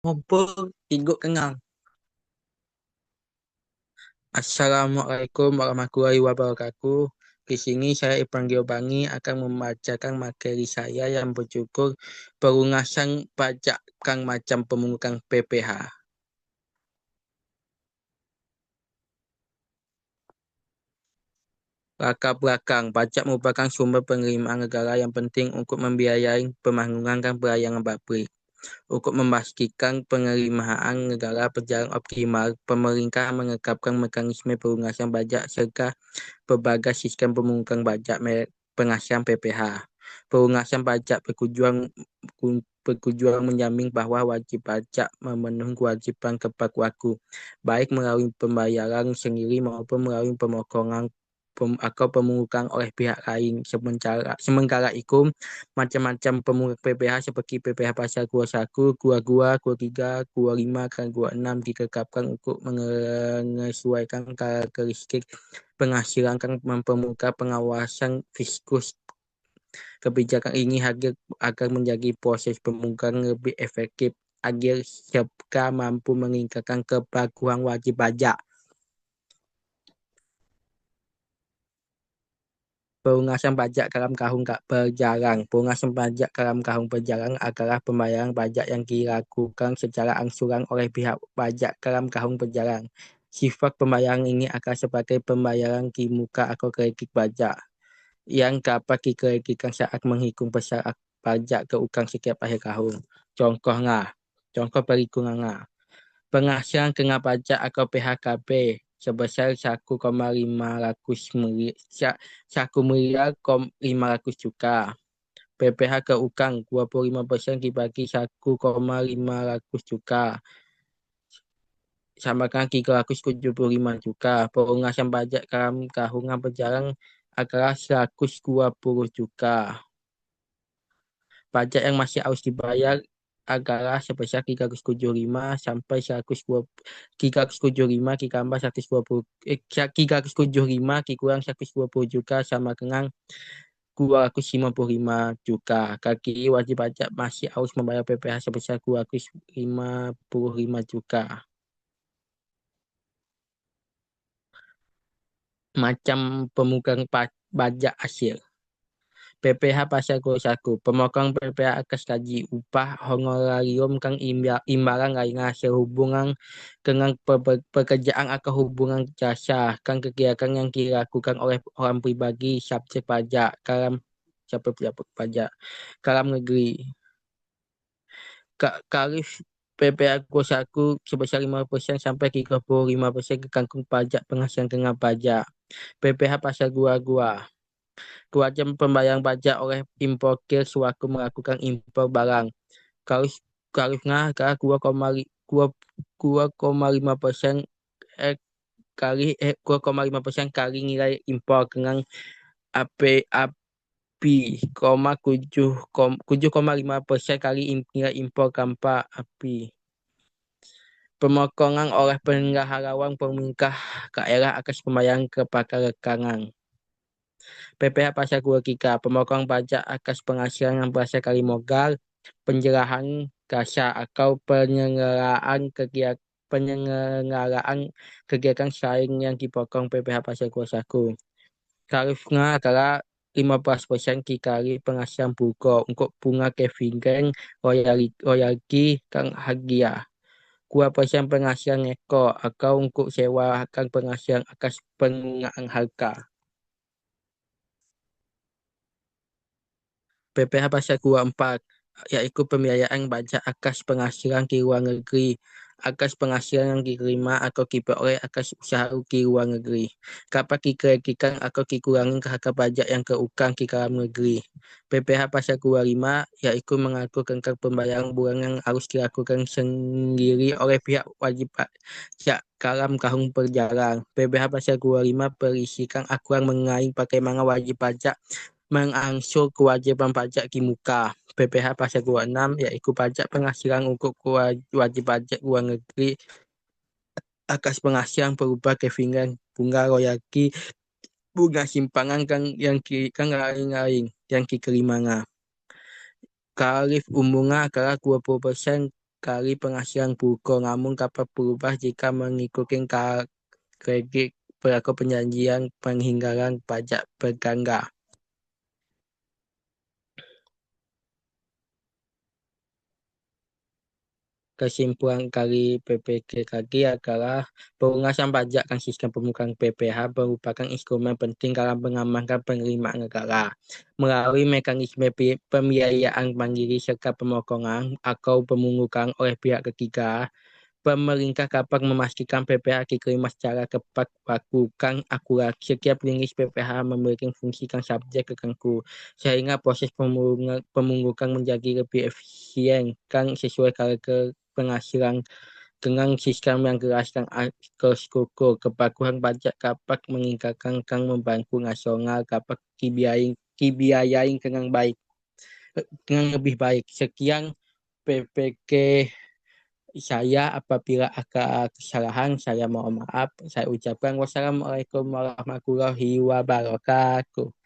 Mumpung Igu kenal. Assalamualaikum warahmatullahi wabarakatuh. Di sini saya Ipan Giobangi akan membacakan materi saya yang berjudul Pelunasan Pajak Kang Macam Pemungutan PPH. Latar belakang, pajak merupakan sumber penerimaan negara yang penting untuk membiayai pembangunan dan pelayanan publik. Untuk memastikan penerimaan negara berjalan optimal, pemerintah menetapkan mekanisme pelunasan pajak serta berbagai sistem pemungutan pajak penghasilan PPH. Pelunasan pajak bertujuan menjamin bahwa wajib pajak memenuhi kewajiban tepat waktu, baik melalui pembayaran sendiri maupun melalui pemotongan atau pemungutan oleh pihak lain. Sementara itu, macam-macam pemungutan PPH seperti PPH pasal 21, 22, 23, 25, dan 26 ditetapkan untuk menyesuaikan karakteristik penghasilan kan mempermudah pengawasan fiskus. Kebijakan ini hadir agar menjadi proses pemungutan lebih efektif agar serta mampu meningkatkan kepatuhan wajib pajak. Pelunasan pajak dalam tahun berjalan. Pelunasan pajak dalam tahun berjalan adalah pembayaran pajak yang dilakukan secara angsuran oleh pihak pajak dalam tahun berjalan. Sifat pembayaran ini akan sebagai pembayaran di muka atau kredit pajak yang dapat dikreditkan saat menghitung besar pajak keuangan setiap akhir tahun. Contohnya, contoh perhitungannya. Penghasilan kena pajak atau PHKP sebesar 1,500 juta. PPH keuangan 25% dibagi 1,500 juta. Samakan 375 juta. Pelunasan pajak dalam tahunan berjalan adalah 120 juta. Pajak yang masih harus dibayar adalah sebesar 375 sampai 120, 375 ditambah 120, 375 dikurang 120 juta sama dengan 255 juta. Kaki wajib pajak masih harus membayar PPh sebesar 255 juta. Macam pemungutan pajak hasil. PPh pasal 21. Pemotongan PPh atas gaji, upah, honorarium kang imbalan lainnya sehubungan dengan pekerjaan atau hubungan jasa kang kegiatan yang dilakukan oleh orang pribadi subjek pajak pajak dalam negeri. Tarif PPh 21 sebesar 5% sampai 35% kekangkung pajak penghasilan dengan pajak. PPh pasal 22. Kewajiban pembayaran pajak oleh importir sewaktu melakukan impor barang. Tarif tarifnya adalah 2,5% kali nilai impor dengan API, 7,5% kali nilai impor tanpa API. Pemotongan oleh penggaharawan pemerintah daerah atas pembayaran kepada rekangan. PPh pasal 23, pemotongan pajak atas penghasilan yang berasal dari modal, penjerahan jasa atau penyelenggaraan saing yang dipotong PPh pasal 21. Tarifnya adalah 15% dikali penghasilan buko untuk bunga dividen, royalti, dan hadiah. 2% penghasilan neko atau untuk sewa akan penghasilan atas penggunaan harga. PPh pasal 24, yaitu pembiayaan pajak atas penghasilan di luar negeri, atas penghasilan yang diterima atau diperoleh atas usaha di luar negeri, dapat dikreditkan atau dikurangi harga pajak yang keuangan di dalam negeri. PPh pasal 25, yaitu mengatur tentang pembayaran bulanan yang harus dilakukan sendiri oleh pihak wajib pajak dalam tahun berjalan. PPh pasal 25 berisikan aturan mengenai bagaimana wajib pajak mengangsur kewajiban pajak di muka. PPh pasal 26 yaitu pajak penghasilan untuk wajib pajak luar negeri atas penghasilan berubah dividen, bunga royalti, bunga simpangan kan lain-lain yang diterimanya. Tarif umumnya adalah 20% kali penghasilan buko, namun dapat berubah jika mengikuti kredit berlaku perjanjian penghindran pajak berganda. Kesimpulan kali PPKG adalah pelunasan pajak dan sistem pemungutan PPh merupakan instrumen penting dalam mengamankan penerimaan negara. Melalui mekanisme pembiayaan mandiri serta pemotongan atau pemungutan oleh pihak ketiga, pemerintah dapat memastikan PPh diterima secara tepat lakukan akurat. Setiap jenis PPh memiliki fungsi dan subjek tertentu, sehingga proses pemungutan menjadi lebih efisien dan sesuai karakter penghasilan dengan sistem yang jelas dan terstruktur. Kepatuhan pajak dapat meningkatkan dan membantu nasional dapat dibiayai dengan lebih baik. Sekian PPK saya, apabila ada kesalahan, saya mohon maaf. Saya ucapkan wassalamualaikum warahmatullahi wabarakatuh.